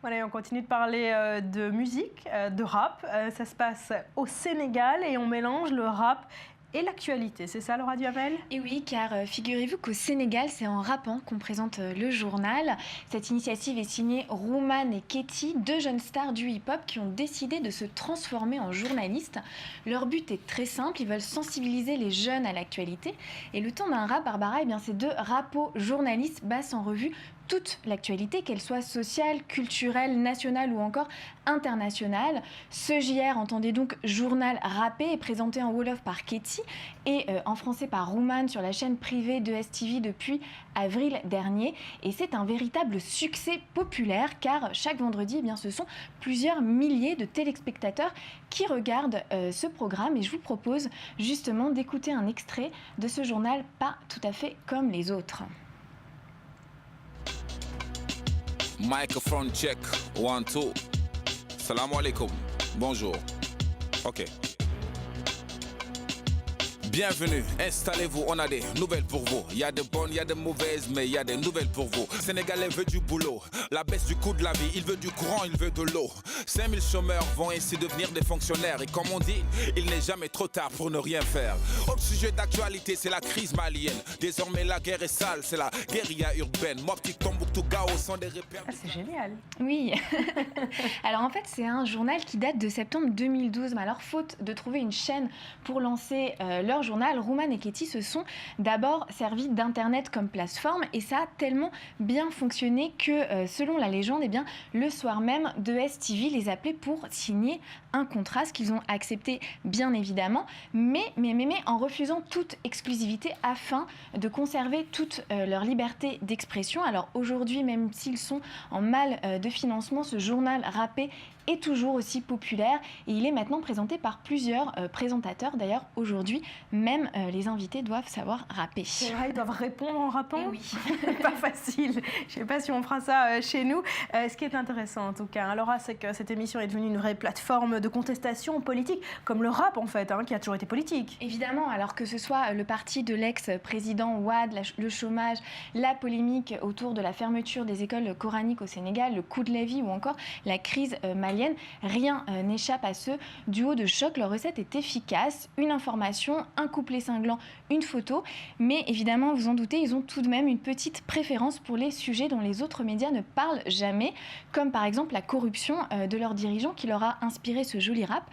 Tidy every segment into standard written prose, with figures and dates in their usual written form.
Voilà, et on continue de parler de musique, de rap. Ça se passe au Sénégal et on mélange le rap et l'actualité. C'est ça, Laura Duhamel? Et oui, car figurez-vous qu'au Sénégal, c'est en rappant qu'on présente le journal. Cette initiative est signée Rouman et Keyti, deux jeunes stars du hip-hop qui ont décidé de se transformer en journalistes. Leur but est très simple, ils veulent sensibiliser les jeunes à l'actualité. Et le temps d'un rap, Barbara, eh bien, ces deux rapos journalistes passent en revue toute l'actualité, qu'elle soit sociale, culturelle, nationale ou encore internationale. Ce JR, entendez donc journal rappé, est présenté en Wolof par Keyti et en français par Rouman sur la chaîne privée de STV depuis avril dernier. Et c'est un véritable succès populaire car chaque vendredi, eh bien, ce sont plusieurs milliers de téléspectateurs qui regardent ce programme. Et je vous propose justement d'écouter un extrait de ce journal pas tout à fait comme les autres. Microphone check, 1, 2. Salam alaikum. Bonjour. Ok. Bienvenue, installez-vous, on a des nouvelles pour vous. Il y a de bonnes, il y a de mauvaises, mais il y a des nouvelles pour vous. Sénégalais veut du boulot, la baisse du coût de la vie, il veut du courant, il veut de l'eau. 5000 chômeurs vont ainsi devenir des fonctionnaires. Et comme on dit, il n'est jamais trop tard pour ne rien faire. Autre sujet d'actualité, c'est la crise malienne. Désormais la guerre est sale, c'est la guérilla urbaine. Moi, petit Tombouctou, Gao sont des repères. Ah, c'est génial. Oui. Alors en fait, c'est un journal qui date de septembre 2012. Mais alors, faute de trouver une chaîne pour lancer leur journal, Rouman et Keyti se sont d'abord servis d'Internet comme plateforme et ça a tellement bien fonctionné que, selon la légende, eh bien, le soir même, de STV les appelait pour signer un contrat, ce qu'ils ont accepté bien évidemment, mais en refusant toute exclusivité afin de conserver toute leur liberté d'expression. Alors aujourd'hui, même s'ils sont en mal de financement, ce journal rappé est toujours aussi populaire et il est maintenant présenté par plusieurs présentateurs. D'ailleurs, aujourd'hui, même les invités doivent savoir rapper. C'est vrai, ils doivent répondre en rappant. Et oui. Pas facile. Je ne sais pas si on fera ça chez nous. Ce qui est intéressant en tout cas, Laura, c'est que cette émission est devenue une vraie plateforme de contestation politique, comme le rap en fait, qui a toujours été politique. Évidemment, alors que ce soit le parti de l'ex-président Wade, le chômage, la polémique autour de la fermeture des écoles coraniques au Sénégal, le coût de la vie ou encore la crise malienne, rien n'échappe à ce duo de choc. Leur recette est efficace, une information, un couplet cinglant, une photo, mais évidemment, vous en doutez, ils ont tout de même une petite préférence pour les sujets dont les autres médias ne parlent jamais, comme par exemple la corruption de leurs dirigeants qui leur a inspiré ce joli rap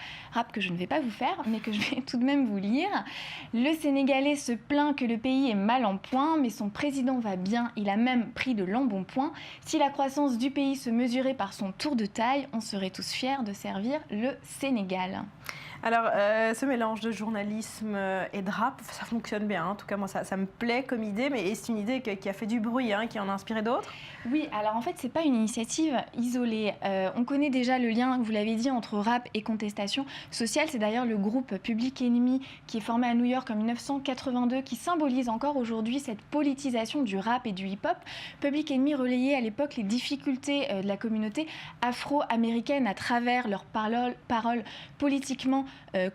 que je ne vais pas vous faire, mais que je vais tout de même vous lire. Le Sénégalais se plaint que le pays est mal en point, mais son président va bien, il a même pris de l'embonpoint. Si la croissance du pays se mesurait par son tour de taille, on serait tous fiers de servir le Sénégal. Alors, ce mélange de journalisme et de rap, ça fonctionne bien. En tout cas, moi, ça me plaît comme idée, mais c'est une idée qui a fait du bruit, qui en a inspiré d'autres. Oui, alors en fait, c'est pas une initiative isolée. On connaît déjà le lien, vous l'avez dit, entre rap et contestation sociale. C'est d'ailleurs le groupe Public Enemy qui est formé à New York en 1982 qui symbolise encore aujourd'hui cette politisation du rap et du hip-hop. Public Enemy relayait à l'époque les difficultés de la communauté afro-américaine à travers leurs paroles politiquement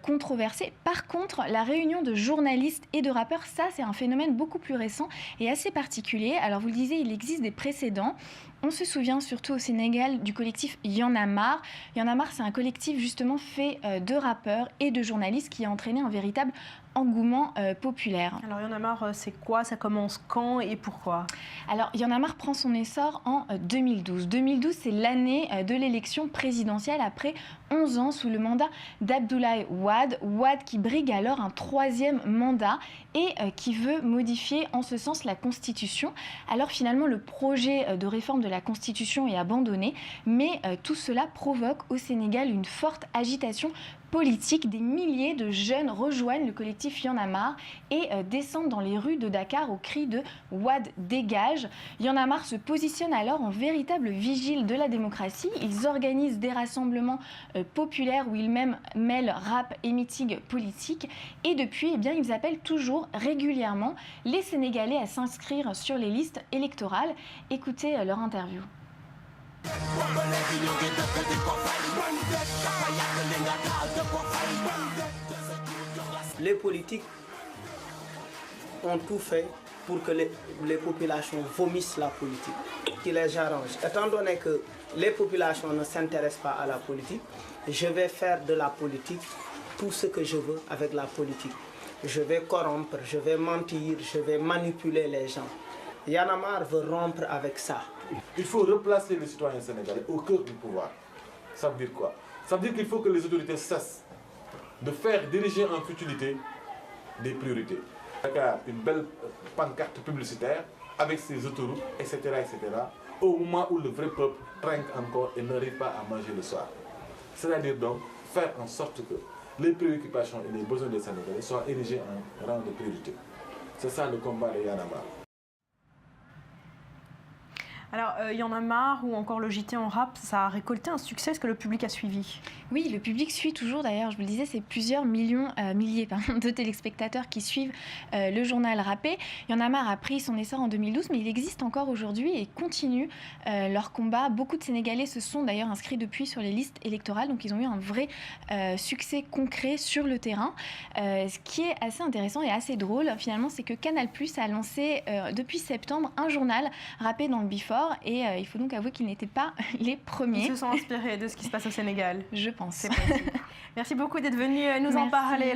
controversées. Par contre, la réunion de journalistes et de rappeurs, ça c'est un phénomène beaucoup plus récent et assez particulier. Alors vous le disiez, il existe des précédents. On se souvient surtout au Sénégal du collectif Y'en a marre. Y'en a marre, c'est un collectif justement fait de rappeurs et de journalistes qui a entraîné un véritable engouement populaire. Alors Y'en a marre, c'est quoi? Ça commence quand et pourquoi? Alors Y'en a marre prend son essor en 2012. 2012, c'est l'année de l'élection présidentielle après 11 ans sous le mandat d'Abdoulaye Wade. Wade qui brigue alors un troisième mandat et qui veut modifier en ce sens la Constitution. Alors finalement, le projet de réforme de la Constitution est abandonné, mais tout cela provoque au Sénégal une forte agitation politique. Des milliers de jeunes rejoignent le collectif Y'en a marre et descendent dans les rues de Dakar au cri de « Wade dégage ». Y'en a marre se positionne alors en véritable vigile de la démocratie. Ils organisent des rassemblements populaires où ils même mêlent rap et meeting politique. Et depuis, eh bien, ils appellent toujours régulièrement les Sénégalais à s'inscrire sur les listes électorales. Écoutez leur interview. Les politiques ont tout fait pour que les populations vomissent la politique, qui les arrange. Étant donné que les populations ne s'intéressent pas à la politique, je vais faire de la politique tout ce que je veux avec la politique. Je vais corrompre, je vais mentir, je vais manipuler les gens. Y'en a marre veut rompre avec ça. Il faut replacer les citoyens sénégalais au cœur du pouvoir. Ça veut dire quoi? Ça veut dire qu'il faut que les autorités cessent de faire diriger en futilité des priorités. Dakar, une belle pancarte publicitaire avec ses autoroutes, etc., etc., au moment où le vrai peuple trinque encore et n'arrive pas à manger le soir. C'est-à-dire donc faire en sorte que les préoccupations et les besoins des Sénégalais soient érigés en rang de priorité. C'est ça le combat de Y'en a marre. Alors, il y en a marre ou encore le JT en rap, ça a récolté un succès. Est-ce que le public a suivi? Oui, le public suit toujours. D'ailleurs, je vous le disais, c'est plusieurs milliers de téléspectateurs qui suivent le journal rappé. Il y en a marre a pris son essor en 2012, mais il existe encore aujourd'hui et continue leur combat. Beaucoup de Sénégalais se sont d'ailleurs inscrits depuis sur les listes électorales, donc ils ont eu un vrai succès concret sur le terrain. Ce qui est assez intéressant et assez drôle, finalement, c'est que Canal+ a lancé depuis septembre un journal rappé dans le Before. Et il faut donc avouer qu'ils n'étaient pas les premiers. Ils se sont inspirés de ce qui se passe au Sénégal. Je pense. C'est possible. Merci beaucoup d'être venu nous en parler.